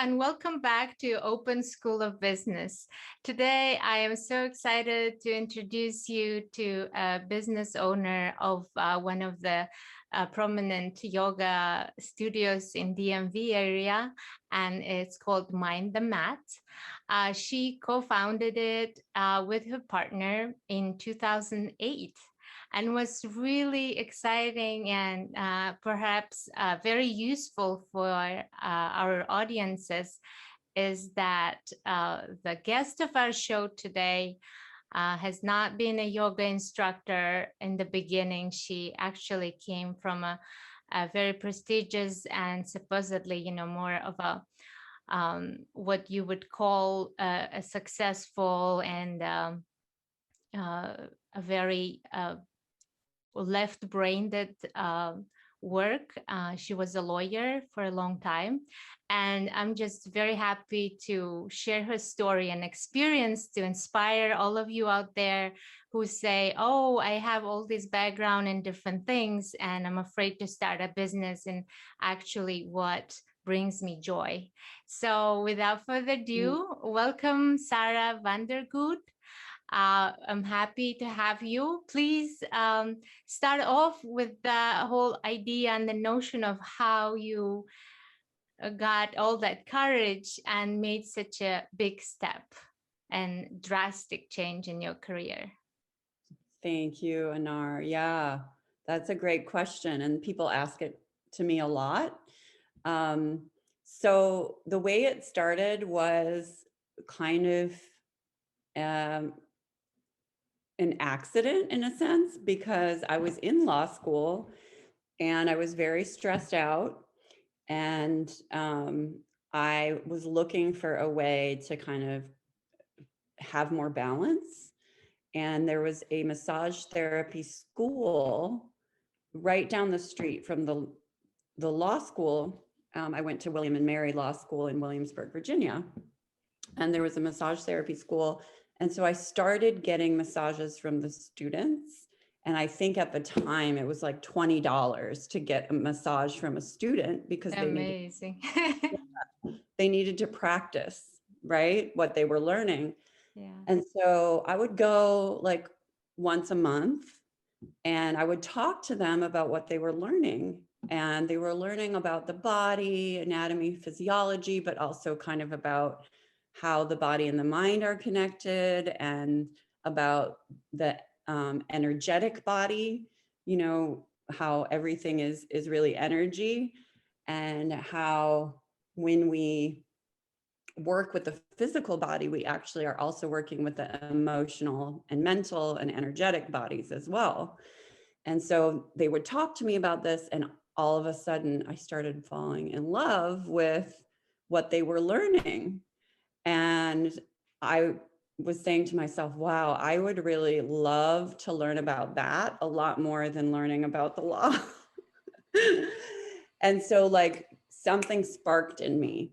and welcome back to Open School of Business. Today, I am so excited to introduce you to a business owner of one of the prominent yoga studios in DMV area, and it's called Mind the Mat. She co-founded it with her partner in 2008, and was really exciting and perhaps very useful for our audiences is that the guest of our show today has not been a yoga instructor in the beginning. She actually came from a very prestigious and supposedly, more of a what you would call a successful and a very left-brained work. She was a lawyer for a long time. And I'm just very happy to share her story and experience to inspire all of you out there who say, oh, I have all this background in different things and I'm afraid to start a business, and actually what brings me joy. So without further ado, welcome Sarah Vandergood. I'm happy to have you. Please start off with the whole idea and the notion of how you got all that courage and made such a big step and drastic change in your career. Thank you, Anar. Yeah, that's a great question. And people ask it to me a lot. So the way it started was kind of an accident in a sense, because I was in law school and I was very stressed out, and I was looking for a way to kind of have more balance. And there was a massage therapy school right down the street from the law school. I went to William and Mary Law School in Williamsburg, Virginia, and there was a massage therapy school. And so I started getting massages from the students. And I think at the time it was like $20 to get a massage from a student, because Amazing. they needed to practice, right, what they were learning. Yeah. And so I would go like once a month and I would talk to them about what they were learning. And they were learning about the body, anatomy, physiology, but also kind of about how the body and the mind are connected, and about the energetic body, how everything is really energy, and how when we work with the physical body, we actually are also working with the emotional and mental and energetic bodies as well. And so they would talk to me about this, and all of a sudden I started falling in love with what they were learning. And I was saying to myself, wow, I would really love to learn about that a lot more than learning about the law. And so like something sparked in me.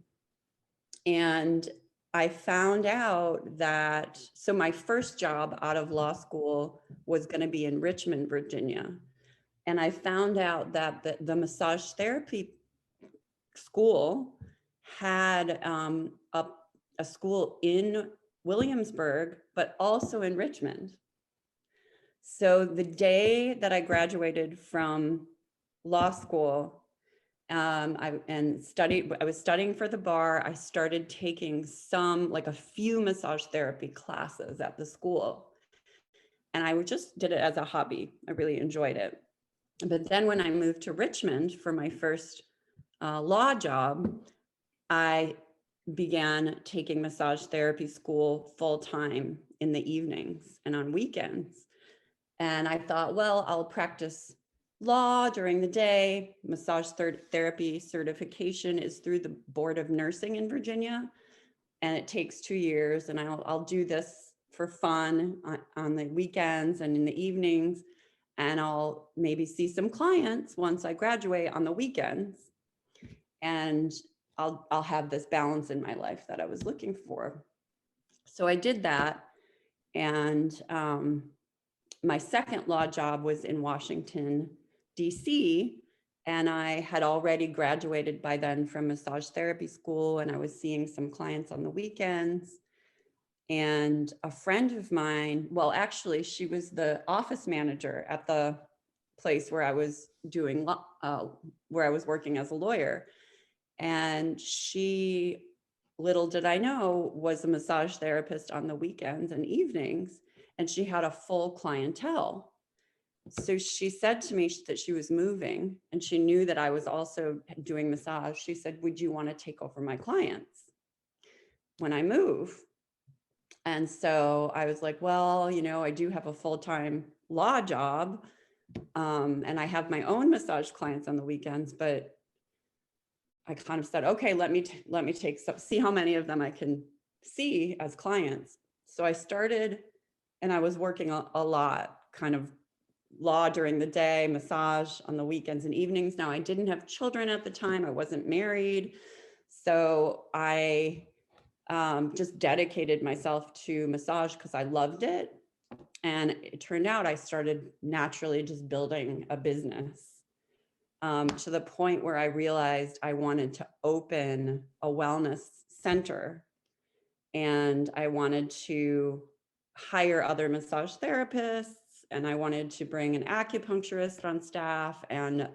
And I found out that, so my first job out of law school was going to be in Richmond, Virginia. And I found out that the massage therapy school had a school in Williamsburg, but also in Richmond. So the day that I graduated from law school, I was studying for the bar. I started taking a few massage therapy classes at the school. And I just did it as a hobby. I really enjoyed it. But then when I moved to Richmond for my first law job, I began taking massage therapy school full time in the evenings and on weekends. And I thought, well, I'll practice law during the day. Massage therapy certification is through the Board of Nursing in Virginia, and it takes 2 years. And I'll do this for fun on the weekends and in the evenings. And I'll maybe see some clients once I graduate on the weekends. And I'll have this balance in my life that I was looking for. So I did that. And my second law job was in Washington, DC. And I had already graduated by then from massage therapy school, and I was seeing some clients on the weekends. And a friend of mine, well, actually, she was the office manager at the place where I was doing, where I was working as a lawyer. And she, little did I know, was a massage therapist on the weekends and evenings, and she had a full clientele. So she said to me that she was moving, and she knew that I was also doing massage. She said, "Would you want to take over my clients when I move?" And so I was like, well, you know, I do have a full-time law job, and I have my own massage clients on the weekends, but I kind of said, okay, let me take some, see how many of them I can see as clients. So I started, and I was working a lot, kind of law during the day, massage on the weekends and evenings. Now, I didn't have children at the time. I wasn't married. So I just dedicated myself to massage because I loved it. And it turned out I started naturally just building a business, to the point where I realized I wanted to open a wellness center, and I wanted to hire other massage therapists, and I wanted to bring an acupuncturist on staff, and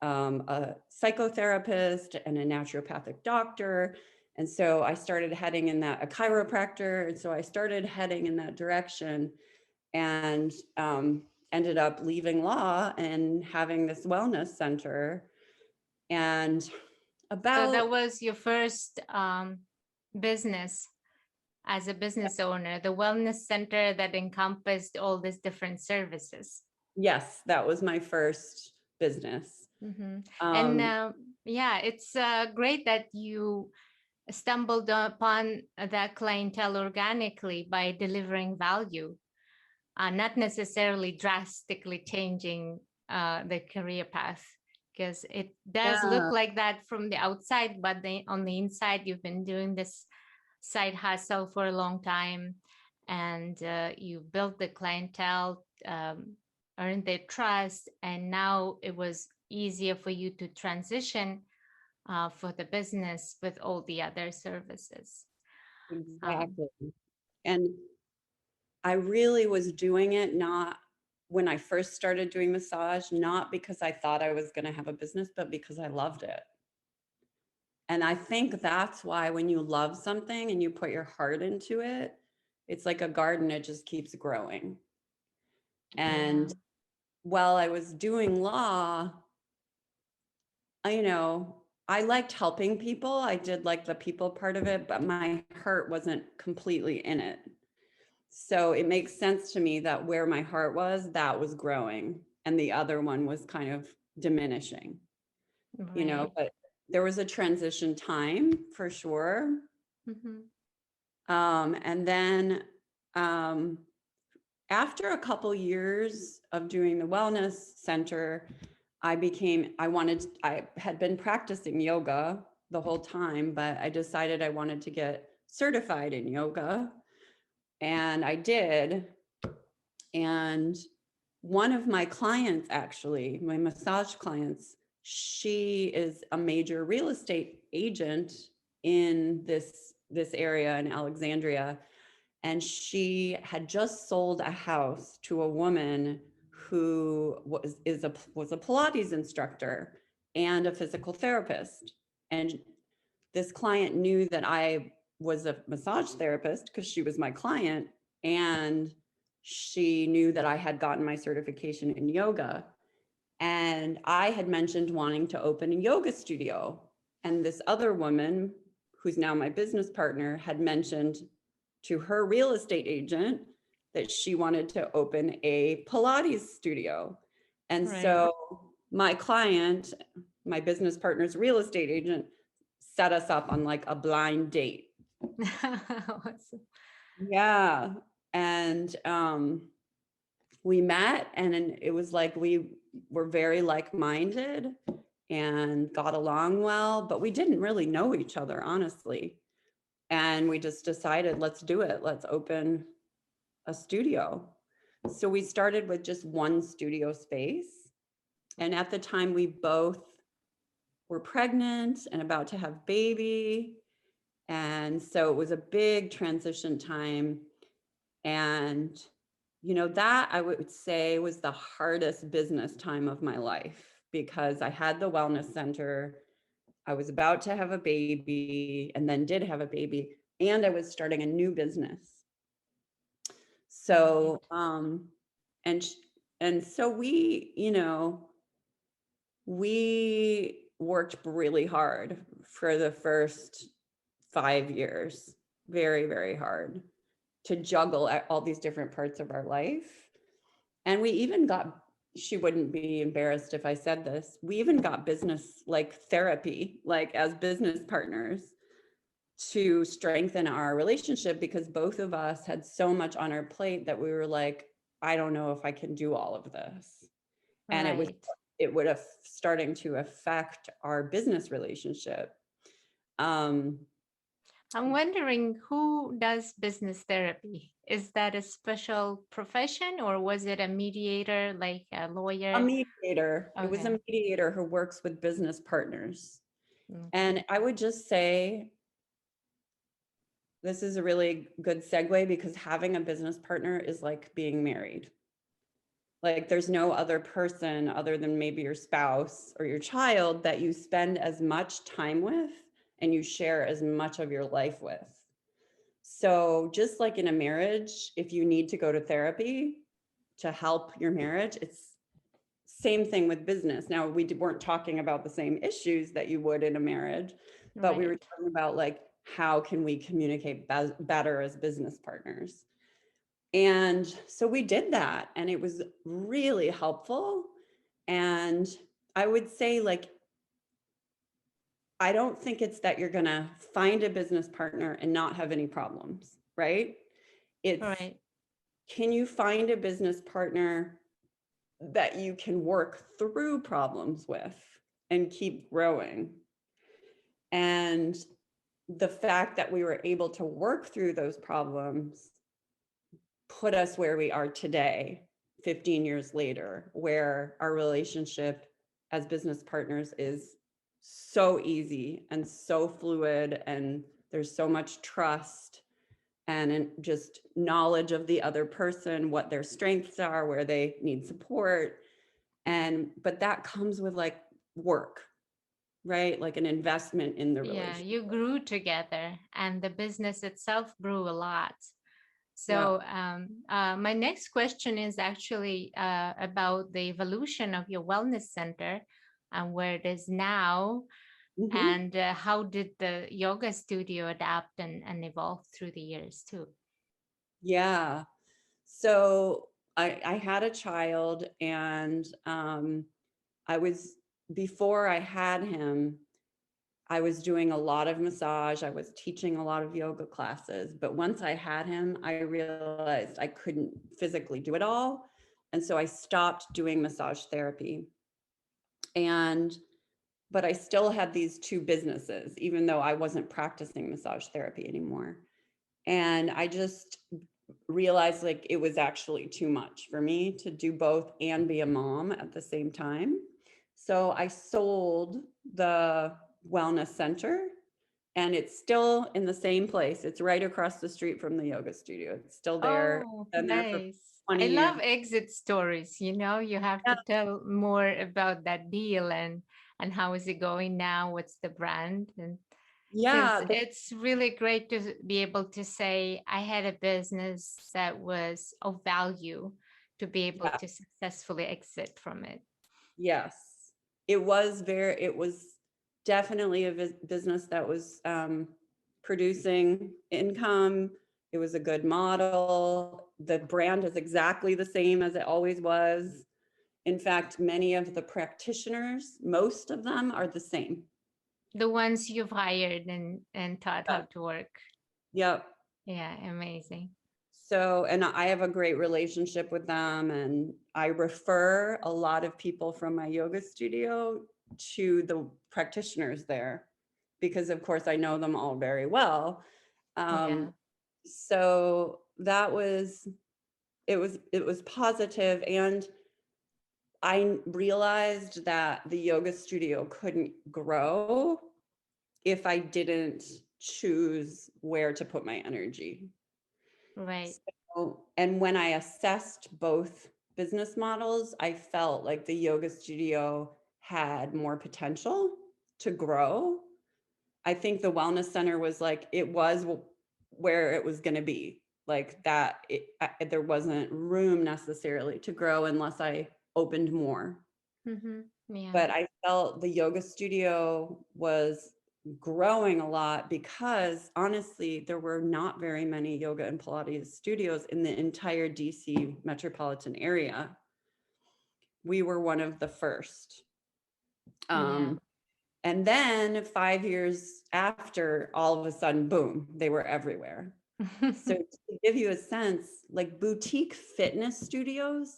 a psychotherapist, and a naturopathic doctor. And so I started heading in that, a chiropractor. And so I started heading in that direction, and ended up leaving law and having this wellness center. And So about, that was your first business as a business owner, the wellness center that encompassed all these different services. yes, that was my first business. And yeah, it's great that you stumbled upon that clientele organically by delivering value, not necessarily drastically changing the career path, because it does look Yeah. like that from the outside, but on the inside, you've been doing this side hustle for a long time, and you built the clientele, earned their trust, and now it was easier for you to transition for the business with all the other services. Exactly. And I really was doing it not, when I first started doing massage, not because I thought I was going to have a business, but because I loved it. And I think that's why when you love something and you put your heart into it, it's like a garden, it just keeps growing. And Yeah. while I was doing law, I liked helping people. I did like the people part of it, but my heart wasn't completely in it. So it makes sense to me that where my heart was, that was growing, and the other one was kind of diminishing, Right. but there was a transition time for sure. And then after a couple years of doing the wellness center, I had been practicing yoga the whole time, but I decided I wanted to get certified in yoga. And I did. And one of my clients, actually, my massage clients, she is a major real estate agent in this area in Alexandria. And she had just sold a house to a woman who was a Pilates instructor and a physical therapist. And this client knew that I was a massage therapist because she was my client, and she knew that I had gotten my certification in yoga. And I had mentioned wanting to open a yoga studio. And this other woman, who's now my business partner, had mentioned to her real estate agent that she wanted to open a Pilates studio. And Right. so my client, my business partner's real estate agent, set us up on like a blind date. Awesome. Yeah. And we met, and it was like we were very like-minded and got along well, but we didn't really know each other, honestly. And we just decided, let's do it. Let's open a studio. So we started with just one studio space. And at the time, we both were pregnant and about to have baby. And so it was a big transition time. And, you know, that I would say was the hardest business time of my life, because I had the wellness center. I was about to have a baby and then did have a baby, and I was starting a new business. So, and so we, you know, we worked really hard for the first 5 years, very, very hard, to juggle all these different parts of our life. And we even got, she wouldn't be embarrassed if I said this, we even got business like therapy, like as business partners, to strengthen our relationship, because both of us had so much on our plate that we were like, I don't know if I can do all of this. And Right. it would have starting to affect our business relationship. I'm wondering, who does business therapy? Is that a special profession, or was it a mediator, like a lawyer? A mediator. It was Okay. a mediator who works with business partners. Okay. And I would just say, this is a really good segue, because having a business partner is like being married. Like there's no other person other than maybe your spouse or your child that you spend as much time with and you share as much of your life with. So just like in a marriage, if you need to go to therapy to help your marriage, it's same thing with business. Now, we weren't talking about the same issues that you would in a marriage, but we were Right. talking about like, how can we communicate better as business partners? And so we did that, and it was really helpful. And I would say, like, I don't think it's that you're going to find a business partner and not have any problems, right? It's, Right. can you find a business partner that you can work through problems with and keep growing? And the fact that we were able to work through those problems put us where we are today, 15 years later, where our relationship as business partners is so easy and so fluid, and there's so much trust and just knowledge of the other person, what their strengths are, where they need support. But that comes with like work, right? Like an investment in the Yeah, relationship. you grew together, and the business itself grew a lot. Yeah. So my next question is actually about the evolution of your wellness center and where it is now, Mhm. and how did the yoga studio adapt and evolve through the years too? Yeah. So I had a child, and I was, before I had him, I was doing a lot of massage. I was teaching a lot of yoga classes. But once I had him, I realized I couldn't physically do it all. And so I stopped doing massage therapy. But I still had these two businesses, even though I wasn't practicing massage therapy anymore. And I just realized like it was actually too much for me to do both and be a mom at the same time. So I sold the wellness center, and it's still in the same place. It's right across the street from the yoga studio. It's still there. Oh, Been there for nice. 20 I years. love exit stories. You have Yeah. to tell more about that deal, and how is it going now? What's the brand? And because Yeah. it's really great to be able to say, I had a business that was of value, to be able Yeah. to successfully exit from it. Yes. It was definitely a business that was producing income. It was a good model. The brand is exactly the same as it always was. In fact, many of the practitioners, most of them are the same. The ones you've hired and taught Yeah. how to work. Yep. Yeah, amazing. So, and I have a great relationship with them, and I refer a lot of people from my yoga studio to the practitioners there, because of course I know them all very well. Yeah. So that was, it was positive. And I realized that the yoga studio couldn't grow if I didn't choose where to put my energy. Right. So, and when I assessed both business models, I felt like the yoga studio had more potential to grow. I think the wellness center was like, it was where it was going to be, like that. There wasn't room necessarily to grow unless I opened more. Yeah. But I felt the yoga studio was growing a lot because honestly, there were not very many yoga and Pilates studios in the entire DC metropolitan area. We were one of the first. Yeah. And then 5 years after, all of a sudden, boom, they were everywhere. So to give you a sense, like boutique fitness studios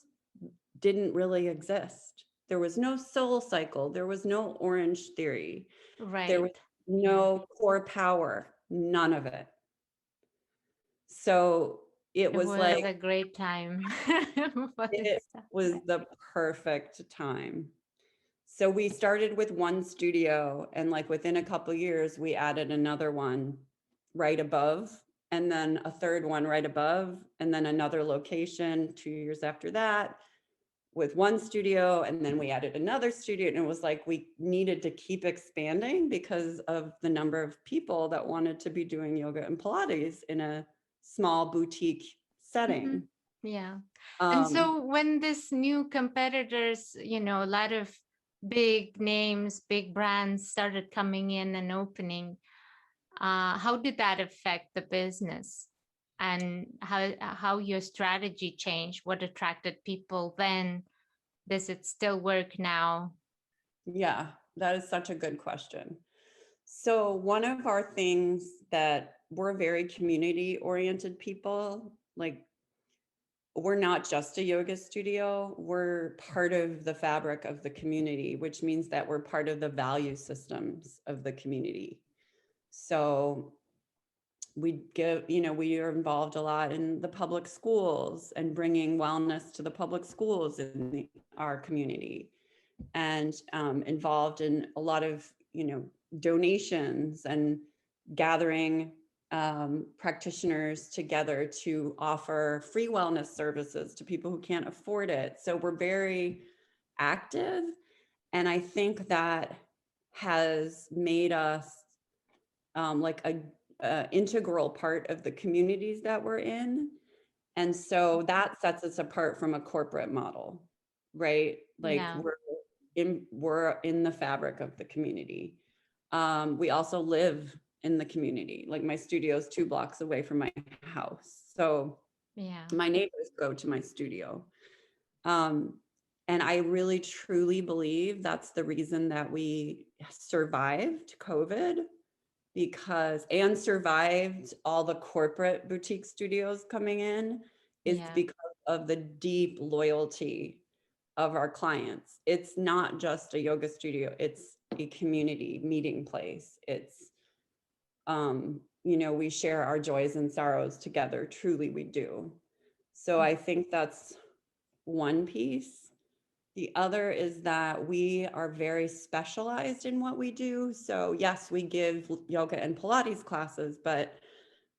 didn't really exist. There was no Soul Cycle. There was no Orange Theory. There was Right. Yeah. no Core Power, none of it. So it It was was like, a great time for this it stuff. was the perfect time. So we started with one studio, and like within a couple of years, we added another one right above, and then a third one right above, and then another location 2 years after that with one studio. And then we added another studio, and it was like we needed to keep expanding because of the number of people that wanted to be doing yoga and Pilates in a small boutique setting. Yeah. And Um, so when this new competitors, a lot of big names, big brands started coming in and opening, how did that affect the business? And how your strategy changed? What attracted people then? Does it still work now? yeah, that is such a good question. So one of our things that we're very community oriented people, like we're not just a yoga studio, we're part of the fabric of the community, which means that we're part of the value systems of the community. So we are involved a lot in the public schools and bringing wellness to the public schools in our community, and involved in a lot of, donations and gathering practitioners together to offer free wellness services to people who can't afford it. So we're very active. And I think that has made us like a integral part of the communities that we're in. And so that sets us apart from a corporate model, right? Like Yeah. we're in the fabric of the community. We also live in the community. Like my studio is 2 blocks away from my house. So Yeah. my neighbors go to my studio. Um, and I really truly believe that's the reason that we survived COVID, and survived all the corporate boutique studios coming in, is Yeah. because of the deep loyalty of our clients. It's not just a yoga studio, it's a community meeting place. It's we share our joys and sorrows together, truly we do. So I think that's one piece. The other is that we are very specialized in what we do. So yes, we give yoga and Pilates classes, but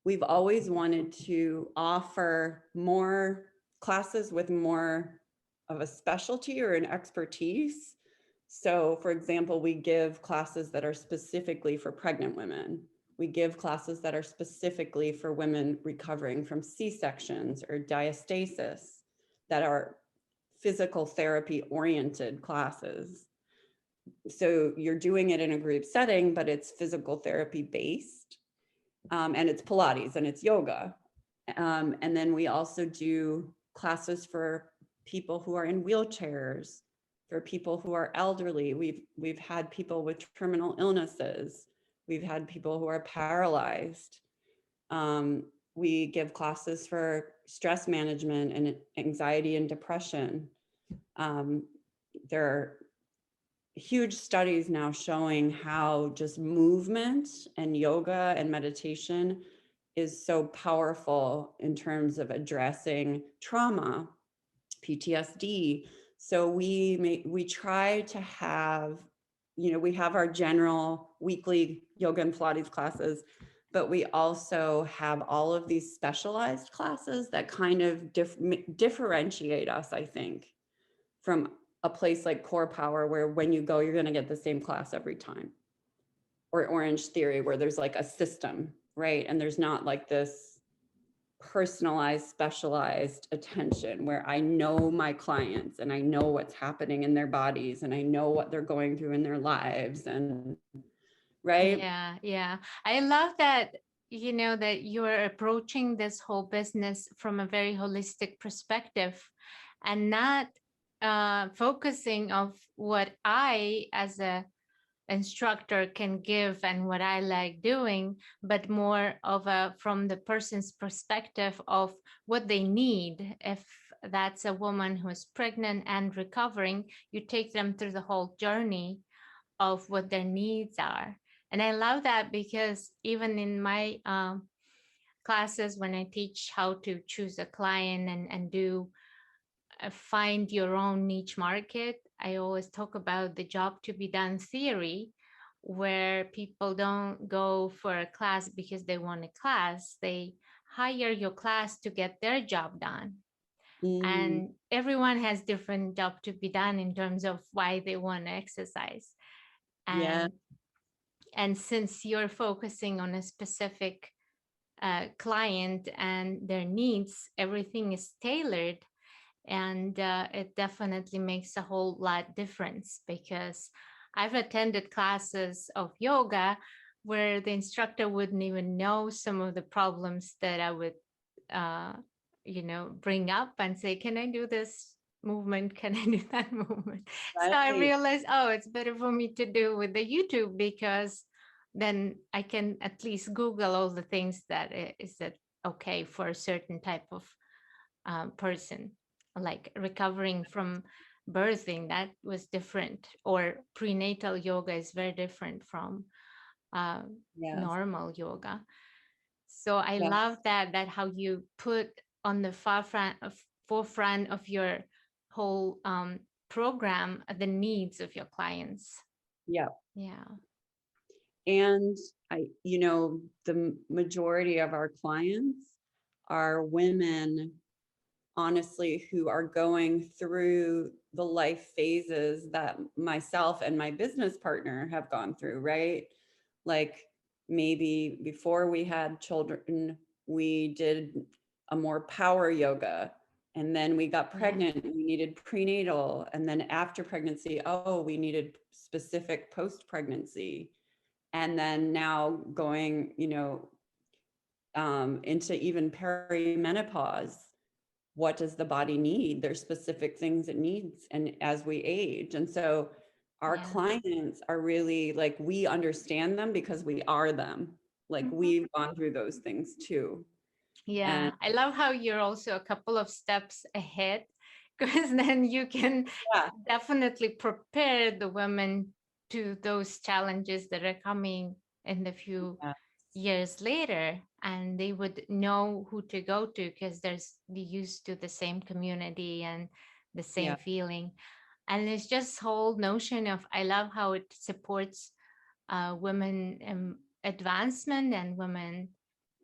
we've always wanted to offer more classes with more of a specialty or an expertise. So for example, we give classes that are specifically for pregnant women. We give classes that are specifically for women recovering from C-sections or diastasis, that are physical therapy oriented classes. So you're doing it in a group setting, but it's physical therapy based, and it's Pilates and it's yoga. And then we also do classes for people who are in wheelchairs, for people who are elderly. We've had people with terminal illnesses. We've had people who are paralyzed. We give classes for stress management and anxiety and depression. There are huge studies now showing how just movement and yoga and meditation is so powerful in terms of addressing trauma, PTSD. So we try to have, we have our general weekly yoga and Pilates classes, but we also have all of these specialized classes that kind of differentiate us, I think, from a place like Core Power, where when you go, you're going to get the same class every time, or Orange Theory, where there's like a system, right? And there's not like this personalized, specialized attention where I know my clients and I know what's happening in their bodies and I know what they're going through in their lives. And right. Yeah. I love that, that you're approaching this whole business from a very holistic perspective and not focusing of what I as a instructor can give and what I like doing, but more of a from the person's perspective of what they need. If that's a woman who's pregnant and recovering, you take them through the whole journey of what their needs are. And I love that because even in my classes, when I teach how to choose a client and do find your own niche market, I always talk about the job to be done theory, where people don't go for a class because they want a class. They hire your class to get their job done. Mm, And everyone has different job to be done in terms of why they want to exercise. yeah. And since you're focusing on a specific client and their needs, everything is tailored, and it definitely makes a whole lot difference, because I've attended classes of yoga where the instructor wouldn't even know some of the problems that I would uh, bring up and say, can I do this movement, can I do that movement? So I Right. realized, oh, it's better for me to do with the YouTube, because then I can at least Google all the things that is it okay for a certain type of person, like recovering from birthing. That was different, or prenatal yoga is very different from uh, Yes. normal yoga. So I Yes. love that how you put on the forefront of your whole program the needs of your clients. Yeah. Yeah. And the majority of our clients are women, honestly, who are going through the life phases that myself and my business partner have gone through, right? Like maybe before we had children, we did a more power yoga. And then we got Yeah. pregnant, we needed prenatal. And then after pregnancy, oh, we needed specific post pregnancy. And then now going, into even perimenopause, what does the body need? There's specific things it needs, and as we age. And so our Yeah. clients are really like, we understand them because we are them. Like Mhm. we've gone through those things too. And Yeah, I love how you're also a couple of steps ahead, because then you can yeah, definitely prepare the women to those challenges that are coming in the few yeah, years later, and they would know who to go to because there's the used to the same community and the yeah, same feeling. And it's just whole notion of, I love how it supports women advancement and women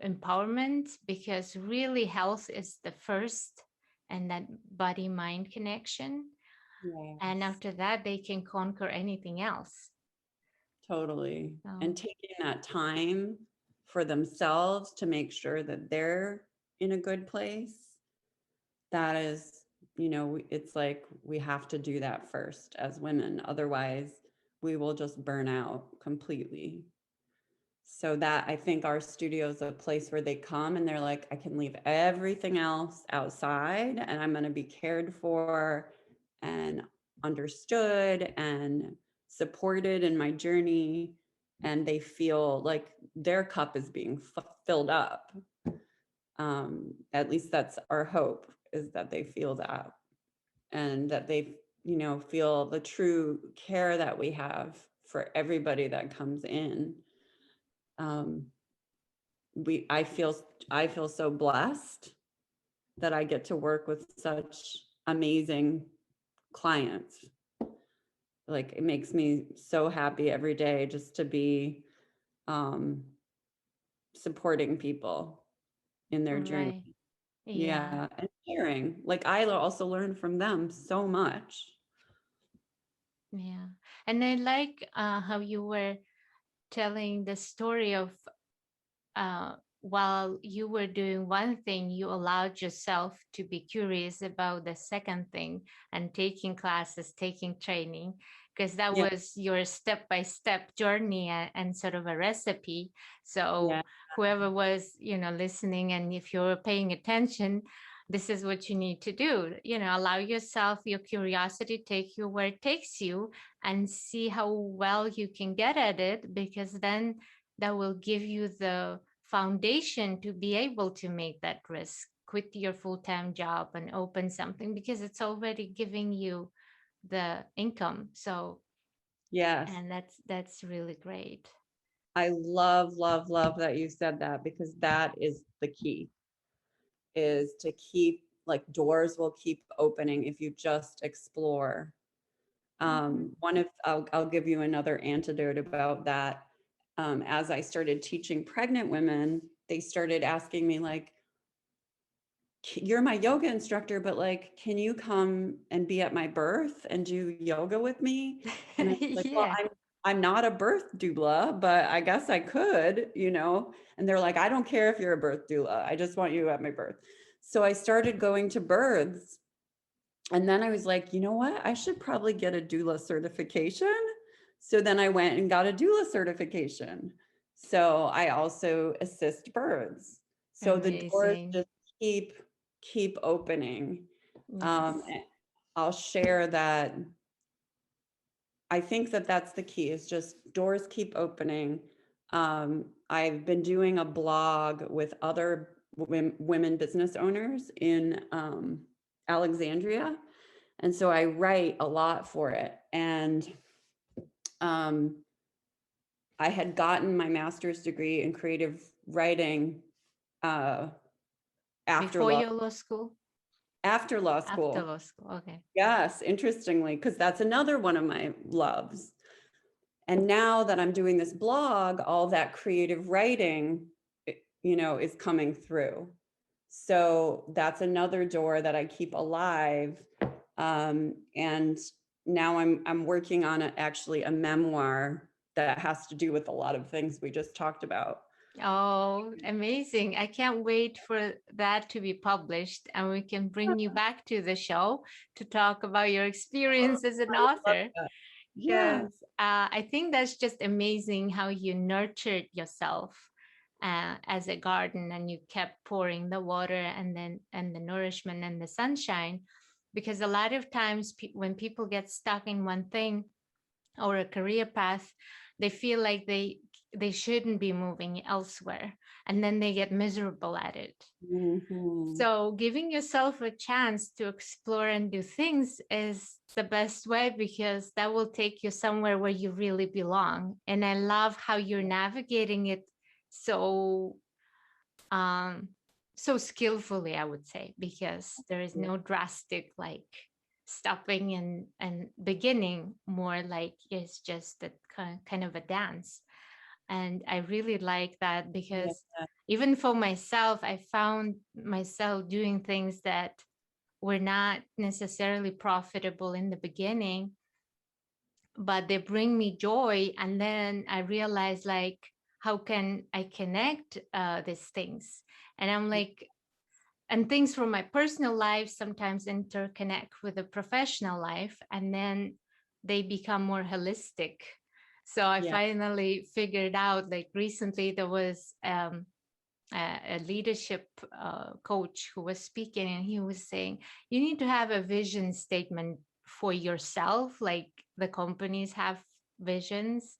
empowerment, because really health is the first, and that body mind connection, and yes, after that they can conquer anything else. totally. So And taking that time for themselves to make sure that they're in a good place, that is, it's like we have to do that first as women. Otherwise, we will just burn out completely. So that, I think our studio is a place where they come and they're like, I can leave everything else outside and I'm going to be cared for and understood and supported in my journey. And they feel like their cup is being filled up. At least that's our hope, is that they feel that, and that they, feel the true care that we have for everybody that comes in. Um, we I feel so blessed that I get to work with such amazing clients. Like, it makes me so happy every day just to be supporting people in their journey. Right. Yeah. Yeah, and sharing. Like, I also learn from them so much. Yeah. And I like how you were telling the story of while you were doing one thing, you allowed yourself to be curious about the second thing and taking classes, taking training, because that Yeah, was your step by step journey and sort of a recipe. yeah, So whoever was, listening, and if you're paying attention, this is what you need to do. Allow yourself your curiosity take you where it takes you and see how well you can get at it, because then that will give you the foundation to be able to make that risk, quit your full-time job and open something, because it's already giving you the income. So, yes. and that's really great. I love, love, love that you said that, because that is the key, is to keep, like, doors will keep opening if you just explore. One of, I'll give you another antidote about that. As I started teaching pregnant women, they started asking me, like, you're my yoga instructor, but, like, can you come and be at my birth and do yoga with me? And I was like, well, Yeah. I'm not a birth doula, but I guess I could, and they're like, I don't care if you're a birth doula. I just want you at my birth. So I started going to births. And then I was like, you know what? I should probably get a doula certification. So then I went and got a doula certification. So I also assist births. So the doors Amazing. just keep opening. Yes. And I'll share that. I think that that's the key, is just doors keep opening. I've been doing a blog with other women business owners in Alexandria. And so I write a lot for it. And um, I had gotten my master's degree in creative writing uh, after Before law your law school? after law After school. law school. Okay. Yes, interestingly, because that's another one of my loves. And now that I'm doing this blog, all that creative writing, is coming through. So that's another door that I keep alive. And now I'm working on actually a memoir that has to do with a lot of things we just talked about. Oh, amazing. I can't wait for that to be published, and we can bring you back to the show to talk about your experience as an I would love author. that. Yeah, Because I think that's just amazing how you nurtured yourself as a garden, and you kept pouring the water and the nourishment and the sunshine. Because a lot of times when people get stuck in one thing or a career path, they feel like they shouldn't be moving elsewhere, and then they get miserable at it. mhm. So giving yourself a chance to explore and do things is the best way, because that will take you somewhere where you really belong. And I love how you're navigating it so um so skillfully, I would say, because there is no drastic like stopping and beginning, more like it's just a kind of a dance. And I really like that, Yeah, because even for myself, I found myself doing things that were not necessarily profitable in the beginning, but they bring me joy. And then I realized, like, how can I connect these things? And I'm like, and things from my personal life sometimes interconnect with the professional life, and then they become more holistic. So I yeah, finally figured out, like, recently there was a leadership coach who was speaking, and he was saying you need to have a vision statement for yourself, like the companies have visions.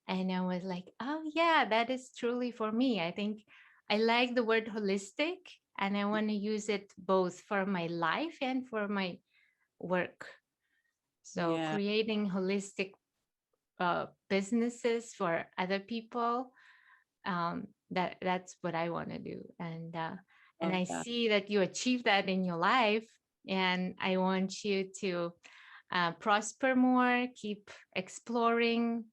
And I was like, oh yeah, that is truly for me. I think I like the word holistic, and I want to use it both for my life and for my work. So yeah. creating holistic businesses for other people, that's what I want to do. And Love I that. see that you achieve that in your life, and I want you to prosper more, keep exploring,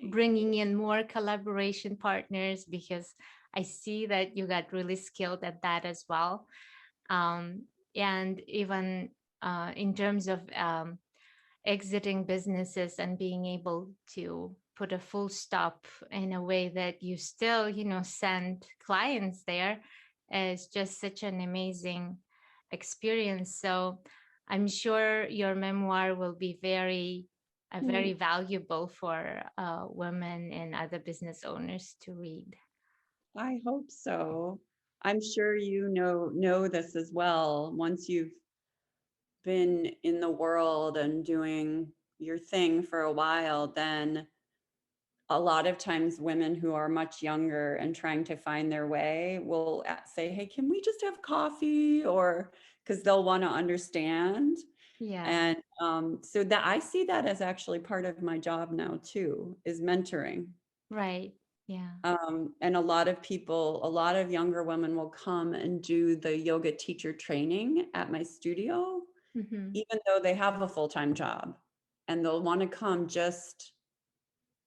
bringing in more collaboration partners, because I see that you got really skilled at that as well. And even in terms of exiting businesses and being able to put a full stop in a way that you still, send clients there, is just such an amazing experience. So I'm sure your memoir will be very valuable for women and other business owners to read. I hope so. I'm sure you know this as well. Once you've been in the world and doing your thing for a while, then a lot of times women who are much younger and trying to find their way will say, hey, can we just have coffee? Or because they'll want to understand. Yeah. And so that I see that as actually part of my job now too, is mentoring. Right. Yeah. And a lot of younger women will come and do the yoga teacher training at my studio, Mm-hmm. even though they have a full-time job, and they'll want to come just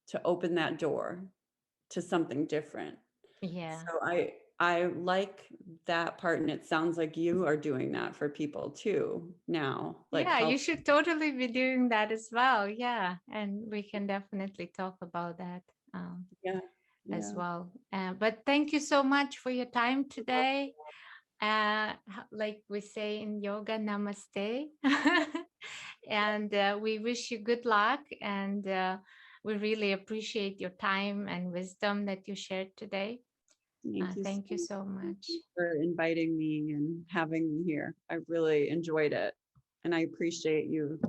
to open that door to something different. Yeah. So I like that part, and it sounds like you are doing that for people too now, like Yeah, you help. should totally be doing that as well. Yeah. And we can definitely talk about that Yeah, as yeah. well. But thank you so much for your time today. Like we say in yoga, namaste. And we wish you good luck. And we really appreciate your time and wisdom that you shared today. Thank you so Thank you so much. much for inviting me and having me here. I really enjoyed it, and I appreciate you.